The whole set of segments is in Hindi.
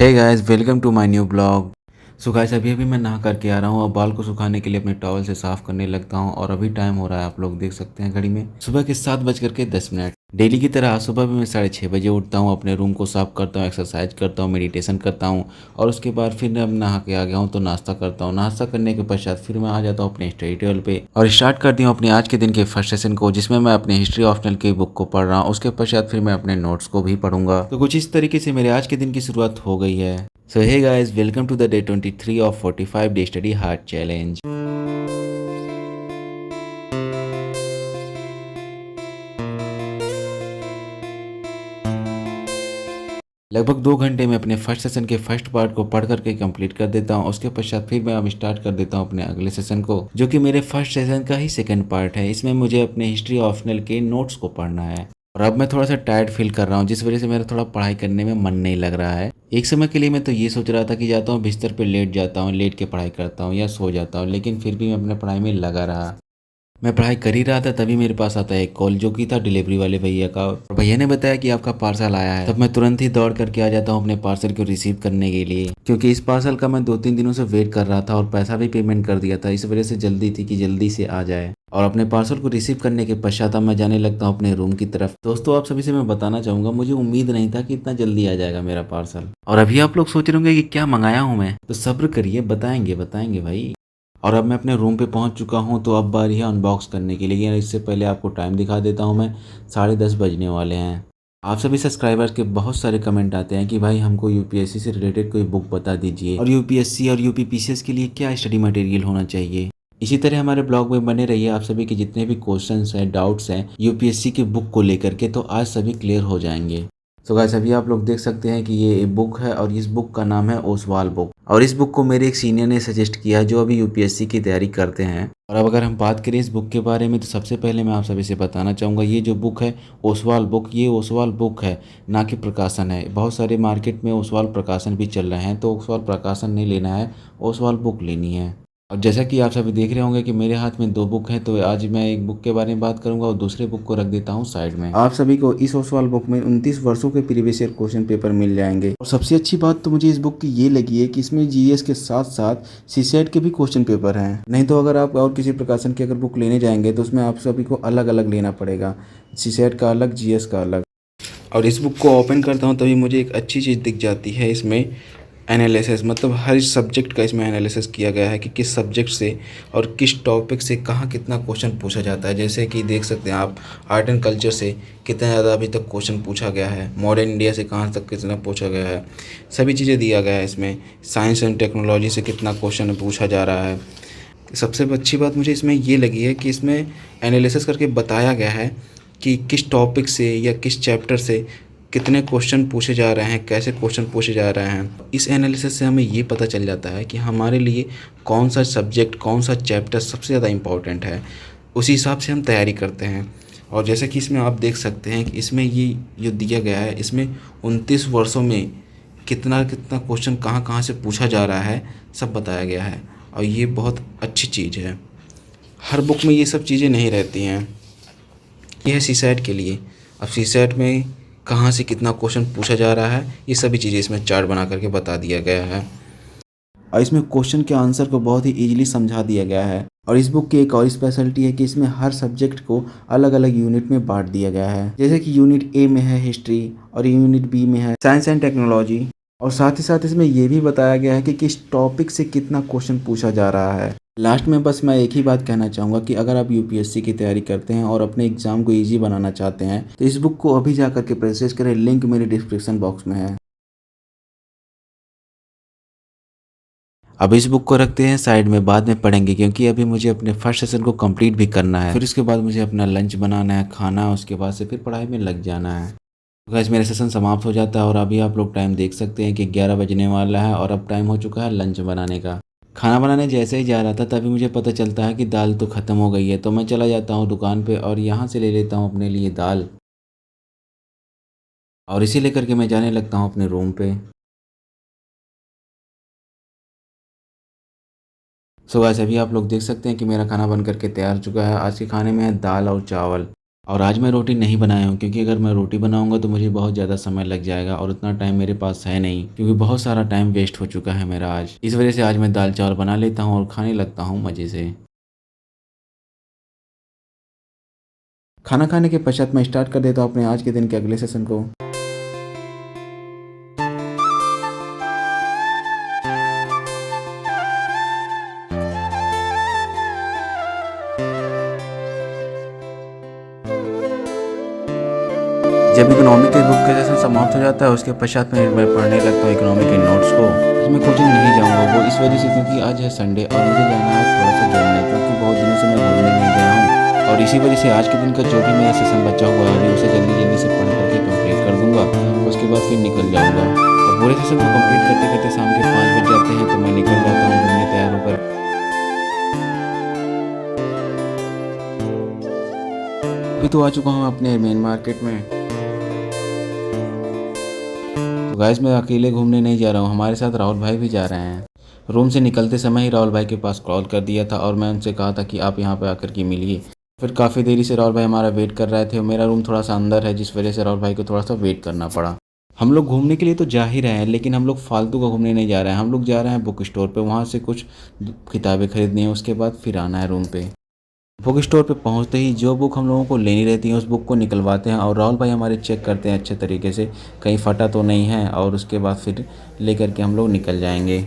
Hey guys, welcome to my new blog. So guys, अभी मैं नहा करके आ रहा हूँ और बाल को सुखाने के लिए अपने टॉवल से साफ करने लगता हूँ। और अभी टाइम हो रहा है, आप लोग देख सकते हैं घड़ी में, सुबह के 7:10। डेली की तरह आज सुबह भी मैं 6:30 बजे उठता हूँ, अपने रूम को साफ करता हूँ, एक्सरसाइज करता हूँ, मेडिटेशन करता हूँ। और उसके बाद फिर अब नहा के आ गया हूँ तो नाश्ता करता हूँ। नाश्ता करने के पश्चात फिर मैं आ जाता हूँ अपने स्टडी टेबल पे और स्टार्ट करती हूँ अपने आज के दिन के फर्स्ट सेशन को, जिसमें मैं अपने हिस्ट्री ऑप्शनल की बुक को पढ़ रहा हूँ। उसके पश्चात फिर मैं अपने नोट्स को भी पढ़ूंगा। तो कुछ इस तरीके से मेरे आज के दिन की शुरुआत हो गई है। So hey guys, welcome to the day 23 of 45 day study hard challenge. लगभग 2 घंटे में अपने फर्स्ट सेशन के फर्स्ट पार्ट को पढ़ करके कंप्लीट कर देता हूँ। उसके पश्चात फिर मैं अब स्टार्ट कर देता हूँ अपने अगले सेशन को, जो कि मेरे फर्स्ट सेशन का ही सेकंड पार्ट है। इसमें मुझे अपने हिस्ट्री ऑप्शनल के नोट्स को पढ़ना है। और अब मैं थोड़ा सा टायर्ड फील कर रहा हूँ, जिस वजह से मेरा थोड़ा पढ़ाई करने में मन नहीं लग रहा है। एक समय के लिए मैं तो ये सोच रहा था कि जाता हूँ बिस्तर पे लेट जाता हूँ, लेट के पढ़ाई करता हूँ या सो जाता हूँ, लेकिन फिर भी मैं अपने पढ़ाई में लगा रहा। मैं पढ़ाई कर ही रहा था, तभी मेरे पास आता है एक कॉल, जो कि था डिलीवरी वाले भैया का। और भैया ने बताया कि आपका पार्सल आया है। तब मैं तुरंत ही दौड़ करके आ जाता हूँ अपने पार्सल को रिसीव करने के लिए, क्योंकि इस पार्सल का मैं 2-3 दिनों से वेट कर रहा था और पैसा भी पेमेंट कर दिया था। इस वजह से जल्दी थी कि जल्दी से आ जाए। और अपने पार्सल को रिसीव करने के पश्चात अब मैं जाने लगता हूँ अपने रूम की तरफ। दोस्तों, आप सभी से मैं बताना चाहूंगा, मुझे उम्मीद नहीं था कि इतना जल्दी आ जाएगा मेरा पार्सल। और अभी आप लोग सोच रहे होंगे कि क्या मंगाया हूँ मैं, तो सब्र करिए, बताएंगे बताएंगे भाई। और अब मैं अपने रूम पे पहुंच चुका हूं, तो अब बारी है अनबॉक्स करने की। लेकिन इससे पहले आपको टाइम दिखा देता हूं, मैं 10:30 बजने वाले हैं। आप सभी सब्सक्राइबर्स के बहुत सारे कमेंट आते हैं कि भाई हमको यूपीएससी से रिलेटेड कोई बुक बता दीजिए, और यूपीएससी और यूपीपीसीएस के लिए क्या स्टडी मटेरियल होना चाहिए। इसी तरह हमारे ब्लॉग में बने रहिए। आप सभी के जितने भी क्वेश्चंस हैं, डाउट्स हैं यूपीएससी की बुक को लेकर के, तो आज सभी क्लियर हो जाएंगे। तो गाइस, अभी आप लोग देख सकते हैं कि ये एक बुक है और इस बुक का नाम है ओसवाल बुक। और इस बुक को मेरे एक सीनियर ने सजेस्ट किया, जो अभी यूपीएससी की तैयारी करते हैं। और अब अगर हम बात करें इस बुक के बारे में, तो सबसे पहले मैं आप सभी से बताना चाहूँगा, ये जो बुक है ओसवाल बुक, ये ओसवाल बुक है, ना कि प्रकाशन है। बहुत सारे मार्केट में ओसवाल प्रकाशन भी चल रहे हैं, तो ओसवाल प्रकाशन नहीं लेना है, ओसवाल बुक लेनी है। और जैसा कि आप सभी देख रहे होंगे कि मेरे हाथ में 2 बुक हैं, तो आज मैं एक बुक के बारे में बात करूंगा और दूसरे बुक को रख देता हूं साइड में। आप सभी को इस ओसवाल बुक में 29 वर्षों के प्रीवियस ईयर क्वेश्चन पेपर मिल जाएंगे। और सबसे अच्छी बात तो मुझे इस बुक की ये लगी है कि इसमें जीएस के साथ साथ सीसेट के भी क्वेश्चन पेपर हैं। नहीं तो अगर आप और किसी प्रकाशन की अगर बुक लेने जाएंगे, तो उसमें आप सभी को अलग अलग लेना पड़ेगा, सीसेट का अलग, जीएस का अलग। और इस बुक को ओपन करता हूँ तभी मुझे एक अच्छी चीज़ दिख जाती है इसमें, एनालिसिस। मतलब हर सब्जेक्ट का इसमें एनालिसिस किया गया है कि किस सब्जेक्ट से और किस टॉपिक से कहाँ कितना क्वेश्चन पूछा जाता है। जैसे कि देख सकते हैं आप, आर्ट एंड कल्चर से कितना ज़्यादा अभी तक क्वेश्चन पूछा गया है, मॉडर्न इंडिया से कहाँ तक कितना पूछा गया है, सभी चीज़ें दिया गया है इसमें। साइंस एंड टेक्नोलॉजी से कितना क्वेश्चन पूछा जा रहा है। सबसे अच्छी बात मुझे इसमें ये लगी है कि इसमें एनालिसिस करके बताया गया है कि किस टॉपिक से या किस चैप्टर से कितने क्वेश्चन पूछे जा रहे हैं, कैसे क्वेश्चन पूछे जा रहे हैं। इस एनालिसिस से हमें ये पता चल जाता है कि हमारे लिए कौन सा सब्जेक्ट, कौन सा चैप्टर सबसे ज़्यादा इम्पोर्टेंट है। उसी हिसाब से हम तैयारी करते हैं। और जैसे कि इसमें आप देख सकते हैं कि इसमें ये जो दिया गया है, इसमें 29 वर्षों में कितना कितना क्वेश्चन कहाँ कहाँ से पूछा जा रहा है, सब बताया गया है। और ये बहुत अच्छी चीज़ है। हर बुक में ये सब चीज़ें नहीं रहती हैं। यह है सीसैट के लिए। अब सीसैट में कहाँ से कितना क्वेश्चन पूछा जा रहा है, ये सभी चीज़ें इसमें चार्ट बना करके बता दिया गया है। और इसमें क्वेश्चन के आंसर को बहुत ही इजीली समझा दिया गया है। और इस बुक की एक और स्पेशलिटी है कि इसमें हर सब्जेक्ट को अलग अलग यूनिट में बांट दिया गया है। जैसे कि यूनिट ए में है हिस्ट्री, और यूनिट बी में है साइंस एंड टेक्नोलॉजी। और साथ ही साथ इसमें यह भी बताया गया है कि किस टॉपिक से कितना क्वेश्चन पूछा जा रहा है। लास्ट में बस मैं एक ही बात कहना चाहूँगा कि अगर आप यूपीएससी की तैयारी करते हैं और अपने एग्जाम को ईजी बनाना चाहते हैं, तो इस बुक को अभी जा करके परचेज करें। लिंक मेरे डिस्क्रिप्शन बॉक्स में है। अब इस बुक को रखते हैं साइड में, बाद में पढ़ेंगे, क्योंकि अभी मुझे अपने फर्स्ट सेशन को कंप्लीट भी करना है। फिर उसके बाद मुझे अपना लंच बनाना है, खाना, उसके बाद से फिर पढ़ाई में लग जाना है। तो गाइस, मेरा सेशन समाप्त हो जाता है और अभी आप लोग टाइम देख सकते हैं कि 11 बजने वाला है और अब टाइम हो चुका है लंच बनाने का। खाना बनाने जैसे ही जा रहा था, तभी मुझे पता चलता है कि दाल तो ख़त्म हो गई है। तो मैं चला जाता हूँ दुकान पे और यहाँ से ले लेता हूँ अपने लिए दाल, और इसी लेकर के मैं जाने लगता हूँ अपने रूम पे। सो गाइस, अभी आप लोग देख सकते हैं कि मेरा खाना बन करके तैयार हो चुका है। आज के खाने में है दाल और चावल। और आज मैं रोटी नहीं बनाया हूँ क्योंकि अगर मैं रोटी बनाऊँगा तो मुझे बहुत ज़्यादा समय लग जाएगा और उतना टाइम मेरे पास है नहीं, क्योंकि बहुत सारा टाइम वेस्ट हो चुका है मेरा आज। इस वजह से आज मैं दाल चावल बना लेता हूँ और खाने लगता हूँ मज़े से। खाना खाने के पश्चात मैं स्टार्ट कर देता हूँ अपने आज के दिन के अगले सेशन को। जब इकोनॉमी के बुक का सेशन समाप्त हो जाता है उसके पश्चात मैं पढ़ने लगता हूँ इकोनॉमी के नोट्स को। आज मैं कोचिंग नहीं जाऊँगा वो इस वजह से क्योंकि आज है संडे और मुझे जाना है थोड़ा सा घूमने, क्योंकि बहुत दिनों से मैं घूमने नहीं गया हूँ। और इसी वजह से आज के दिन का जो भी मेरा सेशन बचा हुआ है उसे जल्दी जल्दी से पढ़ करके कंप्लीट कर दूंगा। उसके बाद फिर निकल जाऊँगा और पूरे सेशन को कंप्लीट करते करते शाम के 5 बज जाते हैं, तो मैं निकल जाता हूँ घूमने तैयार होकर। अभी तो आ चुका हूँ अपने मेन मार्केट में। तो गाइस मैं अकेले घूमने नहीं जा रहा हूँ, हमारे साथ राहुल भाई भी जा रहे हैं। रूम से निकलते समय ही राहुल भाई के पास कॉल कर दिया था और मैं उनसे कहा था कि आप यहाँ पे आकर के मिलिए। फिर काफ़ी देरी से राहुल भाई हमारा वेट कर रहे थे। मेरा रूम थोड़ा सा अंदर है जिस वजह से राहुल भाई को थोड़ा सा वेट करना पड़ा। हम लोग घूमने के लिए तो जा ही रहे हैं, लेकिन हम लोग फालतू का घूमने नहीं जा रहे हैं। हम लोग जा रहे हैं बुक स्टोर पे, वहाँ से कुछ किताबें खरीदनी है, उसके बाद फिर आना है रूम पे। बुक स्टोर पे पहुंचते ही जो बुक हम लोगों को लेनी रहती है उस बुक को निकलवाते हैं और राहुल भाई हमारे चेक करते हैं अच्छे तरीके से कहीं फटा तो नहीं है, और उसके बाद फिर लेकर के हम लोग निकल जाएंगे।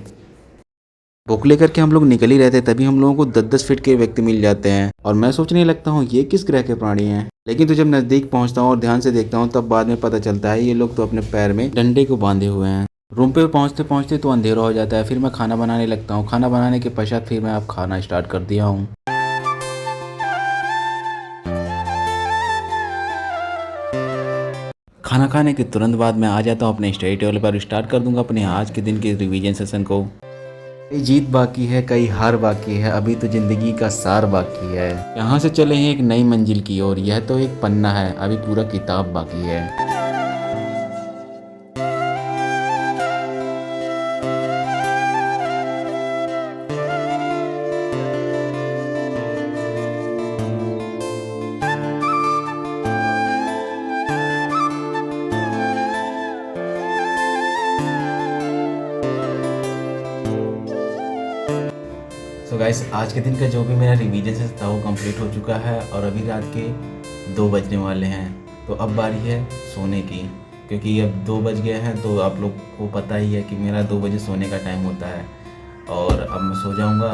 बुक लेकर के हम लोग निकल ही रहते तभी हम लोगों को 10-10 फीट के व्यक्ति मिल जाते हैं और मैं सोचने लगता हूँ ये किस ग्रह के प्राणी हैं। लेकिन तो जब नज़दीक पहुँचता हूँ और ध्यान से देखता हूँ तब बाद में पता चलता है ये लोग तो अपने पैर में डंडे को बांधे हुए हैं। रूम पे पहुँचते पहुँचते तो अंधेरा हो जाता है। फिर मैं खाना बनाने लगता हूँ। खाना बनाने के पश्चात फिर मैं अब खाना स्टार्ट कर दिया हूँ। खाना खाने के तुरंत बाद मैं आ जाता हूँ अपने स्टडी टेबल पर, स्टार्ट कर दूंगा अपने आज के दिन के रिवीजन सेशन को। कई जीत बाकी है, कई हार बाकी है, अभी तो जिंदगी का सार बाकी है। यहाँ से चले हैं एक नई मंजिल की ओर, यह तो एक पन्ना है, अभी पूरा किताब बाकी है। तो गाइस आज के दिन का जो भी मेरा रिवीजन से था वो कंप्लीट हो चुका है और अभी रात के 2 बजने वाले हैं। तो अब बारी है सोने की, क्योंकि अब 2 बज गए हैं। तो आप लोग को पता ही है कि मेरा 2 बजे सोने का टाइम होता है और अब मैं सो जाऊंगा।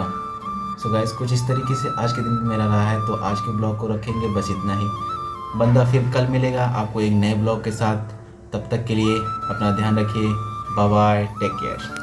सो गाइस कुछ इस तरीके से आज के दिन मेरा रहा है। तो आज के ब्लॉग को रखेंगे बस इतना ही। बंदा फिर कल मिलेगा आपको एक नए ब्लॉग के साथ। तब तक के लिए अपना ध्यान रखिए। Bye bye, take care.